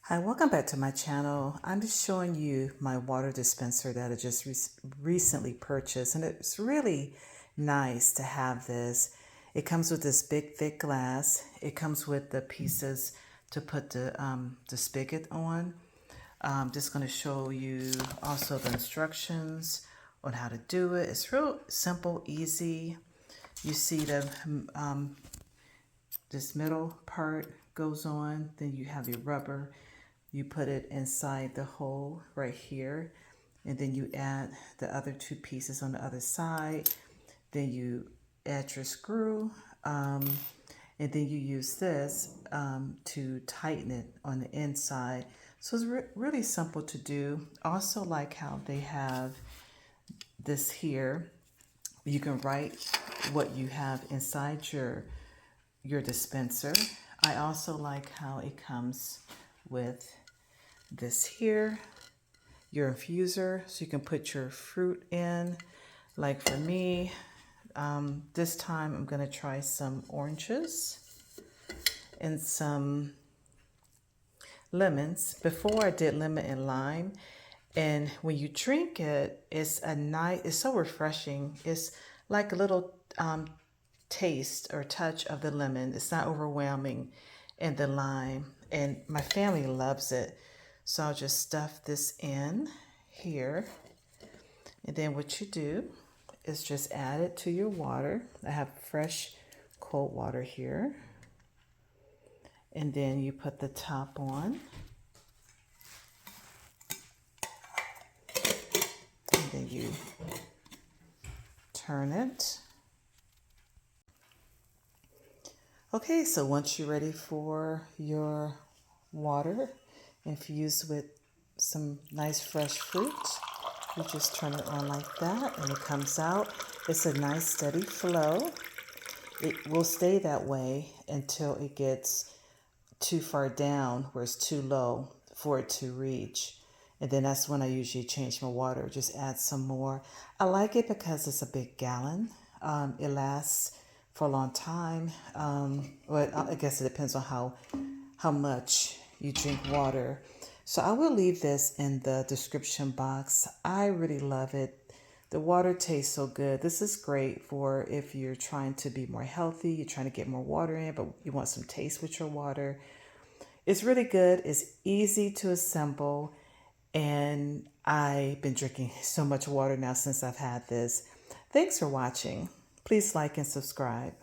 Hi, welcome back to my channel. I'm just showing you my water dispenser that I just recently purchased, and it's really nice to have this. It comes with this big thick glass. It comes with the pieces to put the spigot on. I'm just going to show you also the instructions on how to do it. It's real simple, easy. You see this middle part goes on, then you have your rubber. You put it inside the hole right here, and then you add the other two pieces on the other side. Then you add your screw, and then you use this to tighten it on the inside. So it's really simple to do. Also like how they have this here. You can write what you have inside your dispenser. I also like how it comes with this here, your infuser, so you can put your fruit in. Like for me, this time I'm gonna try some oranges and some lemons. Before I did lemon and lime, and when you drink it, it's so refreshing. It's like a little taste or touch of the lemon. It's not overwhelming, and the lime, and my family loves it. So I'll just stuff this in here, and then what you do is just add it to your water. I have fresh cold water here, and then you put the top on, and then you turn it. Okay, so once you're ready for your water infused with some nice fresh fruit, you just turn it on like that and it comes out. It's a nice steady flow. It will stay that way until it gets too far down where it's too low for it to reach. And then that's when I usually change my water, just add some more. I like it because it's a big gallon. It lasts for a long time. But I guess it depends on how much you drink water. So I will leave this in the description box. I really love it. The water tastes so good. This is great for if you're trying to be more healthy, you're trying to get more water in, but you want some taste with your water. It's really good. It's easy to assemble. And I've been drinking so much water now since I've had this. Thanks for watching. Please like and subscribe.